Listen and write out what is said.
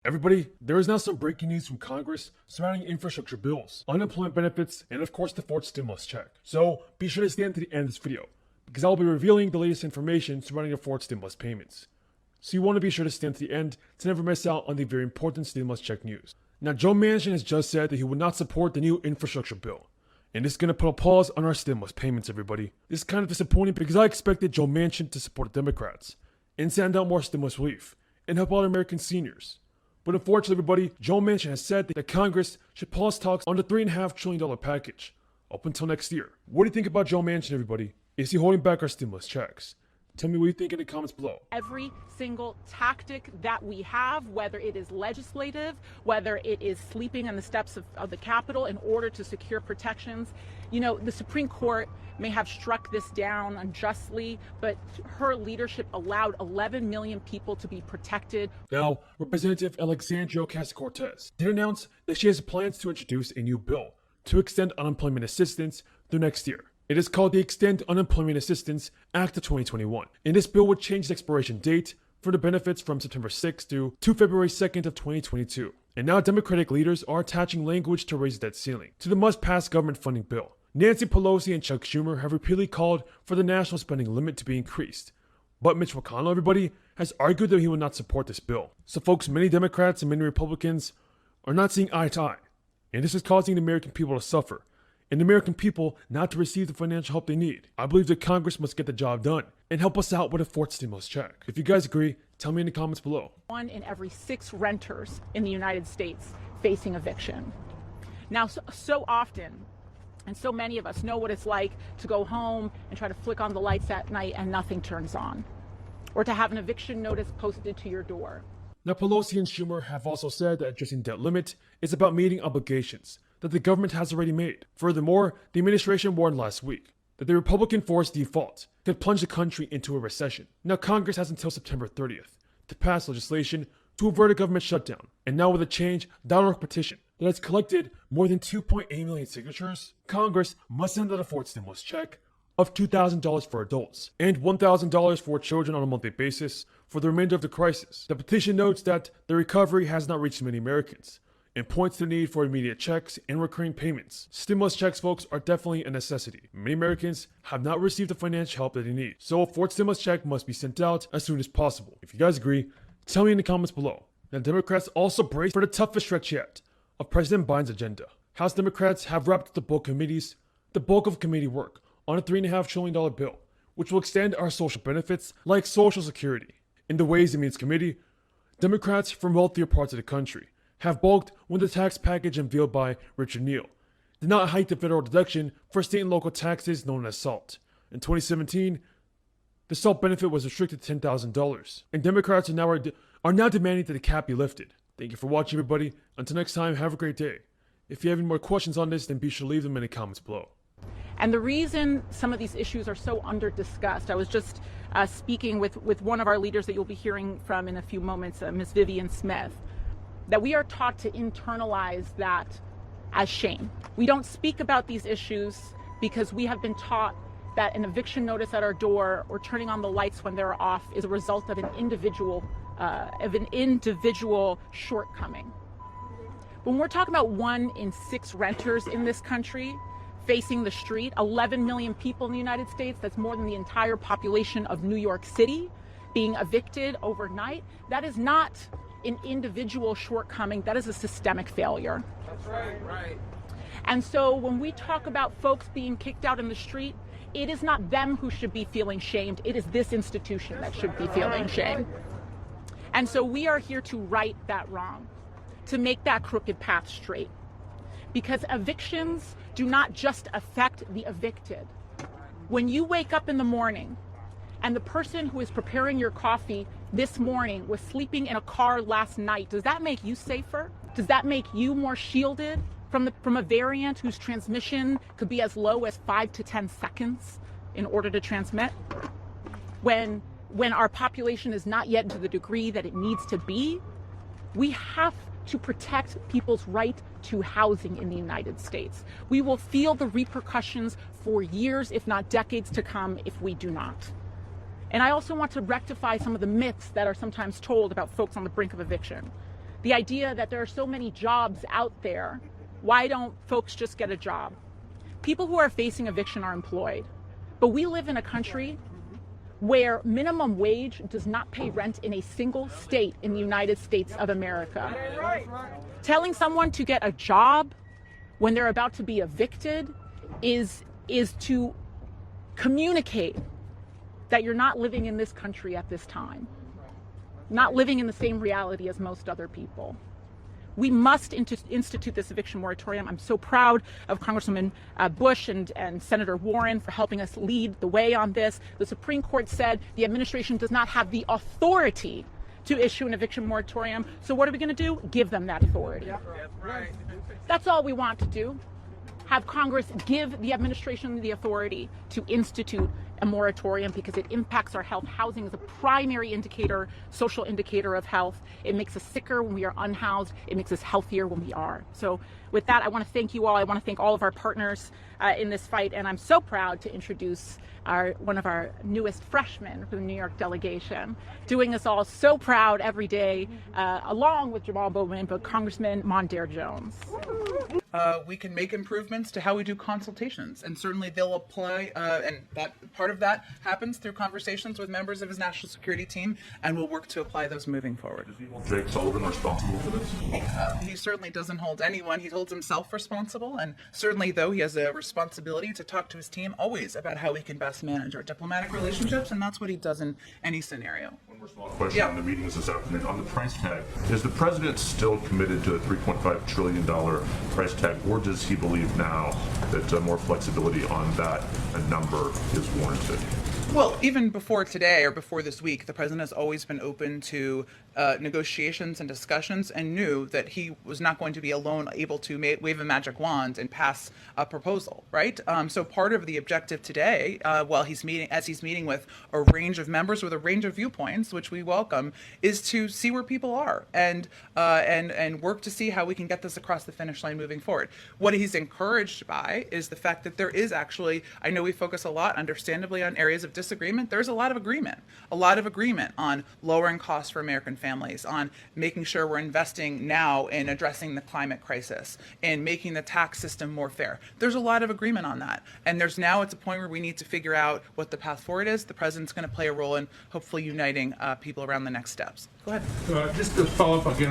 Everybody, there is now some breaking news from Congress surrounding infrastructure bills, unemployment benefits, and of course the fourth stimulus check. So be sure to stay until the end of this video, because I will be revealing the latest information surrounding the fourth stimulus payments. So you want to be sure to stay until the end to never miss out on the very important stimulus check news. Now Joe Manchin has just said that he would not support the new infrastructure bill. And this is going to put a pause on our stimulus payments, everybody. This is kind of disappointing because I expected Joe Manchin to support the Democrats and send out more stimulus relief and help out American seniors. But unfortunately, everybody, Joe Manchin has said that Congress should pause talks on the $3.5 trillion package up until next year. What do you think about Joe Manchin, everybody? Is he holding back our stimulus checks? Tell me what you think in the comments below. Every single tactic that we have, whether it is legislative, whether it is sleeping on the steps of the Capitol in order to secure protections. You know, the Supreme Court may have struck this down unjustly, but her leadership allowed 11 million people to be protected. Now, Representative Alexandria Ocasio-Cortez did announce that she has plans to introduce a new bill to extend unemployment assistance through next year. It is called the Extend Unemployment Assistance Act of 2021. And this bill would change the expiration date for the benefits from September 6th to February 2nd of 2022. And now Democratic leaders are attaching language to raise that ceiling to the must-pass government funding bill. Nancy Pelosi and Chuck Schumer have repeatedly called for the national spending limit to be increased. But Mitch McConnell, everybody, has argued that he will not support this bill. So folks, many Democrats and many Republicans are not seeing eye to eye. And this is causing the American people to suffer, and the American people not to receive the financial help they need. I believe that Congress must get the job done and help us out with a fourth stimulus check. If you guys agree, tell me in the comments below. 1 in every 6 renters in the United States facing eviction. Now, so often, and so many of us know what it's like to go home and try to flick on the lights at night and nothing turns on, or to have an eviction notice posted to your door. Now, Pelosi and Schumer have also said that addressing debt limit is about meeting obligations that the government has already made. Furthermore, the administration warned last week that the Republican forced default could plunge the country into a recession. Now, Congress has until September 30th to pass legislation to avert a government shutdown. And now with a Change.org petition that has collected more than 2.8 million signatures, Congress must send out a fourth stimulus check of $2,000 for adults and $1,000 for children on a monthly basis for the remainder of the crisis. The petition notes that the recovery has not reached many Americans and points to the need for immediate checks and recurring payments. Stimulus checks, folks, are definitely a necessity. Many Americans have not received the financial help that they need. So a fourth stimulus check must be sent out as soon as possible. If you guys agree, tell me in the comments below. Now, Democrats also brace for the toughest stretch yet of President Biden's agenda. House Democrats have wrapped up the bulk of committee work on a $3.5 trillion bill, which will extend our social benefits like Social Security. In the Ways and Means Committee, Democrats from wealthier parts of the country have balked when the tax package unveiled by Richard Neal did not hike the federal deduction for state and local taxes known as SALT. In 2017, the SALT benefit was restricted to $10,000, and Democrats are now demanding that the cap be lifted. Thank you for watching, everybody. Until next time, have a great day. If you have any more questions on this, then be sure to leave them in the comments below. And the reason some of these issues are so under-discussed, I was just speaking with one of our leaders that you'll be hearing from in a few moments, Ms. Vivian Smith, that we are taught to internalize that as shame. We don't speak about these issues because we have been taught that an eviction notice at our door or turning on the lights when they're off is a result of an individual shortcoming. When we're talking about 1 in 6 renters in this country facing the street, 11 million people in the United States, that's more than the entire population of New York City, being evicted overnight, that is not an individual shortcoming, that is a systemic failure. That's right. And so when we talk about folks being kicked out in the street, it is not them who should be feeling shamed, it is this institution that should be feeling shame. And so we are here to right that wrong, to make that crooked path straight. Because evictions do not just affect the evicted. When you wake up in the morning and the person who is preparing your coffee this morning was sleeping in a car last night, does that make you safer? Does that make you more shielded from a variant whose transmission could be as low as 5 to 10 seconds in order to transmit? When our population is not yet to the degree that it needs to be, we have to protect people's right to housing in the United States. We will feel the repercussions for years, if not decades to come, if we do not. And I also want to rectify some of the myths that are sometimes told about folks on the brink of eviction. The idea that there are so many jobs out there, why don't folks just get a job? People who are facing eviction are employed, but we live in a country where minimum wage does not pay rent in a single state in the United States of America. Telling someone to get a job when they're about to be evicted is to communicate that you're not living in this country at this time, not living in the same reality as most other people. We must institute this eviction moratorium. I'm so proud of Congresswoman Bush and Senator Warren for helping us lead the way on this. The Supreme Court said the administration does not have the authority to issue an eviction moratorium. So what are we going to do? Give them that authority. That's all we want to do. Have Congress give the administration the authority to institute a moratorium because it impacts our health. Housing is a primary indicator, social indicator of health. It makes us sicker when we are unhoused. It makes us healthier when we are. So with that, I want to thank you all. I want to thank all of our partners in this fight. And I'm so proud to introduce one of our newest freshmen for the New York delegation, doing us all so proud every day, along with Jamal Bowman, but Congressman Mondaire Jones. We can make improvements to how we do consultations, and certainly they'll apply, and that part of that happens through conversations with members of his national security team, and we'll work to apply those moving forward. Is he hold Jake Sullivan responsible for this? He certainly doesn't hold anyone. He holds himself responsible, and certainly, though, he has a responsibility to talk to his team always about how we can best manage our diplomatic relationships, and that's what he does in any scenario. One more small question on the meetings this afternoon. On the price tag, is the president still committed to a $3.5 trillion price tag, or does he believe now that more flexibility on that number is warranted? Well, even before today or before this week, the president has always been open to negotiations and discussions, and knew that he was not going to be alone able to wave a magic wand and pass a proposal, right? So part of the objective today, as he's meeting with a range of members with a range of viewpoints, which we welcome, is to see where people are and work to see how we can get this across the finish line moving forward. What he's encouraged by is the fact that there is actually, I know we focus a lot, understandably, on areas of disagreement. There's a lot of agreement on lowering costs for American families, on making sure we're investing now in addressing the climate crisis, and making the tax system more fair. There's a lot of agreement on that. And it's a point where we need to figure out what the path forward is. The president's going to play a role in hopefully uniting people around the next steps. Go ahead. Just to follow up again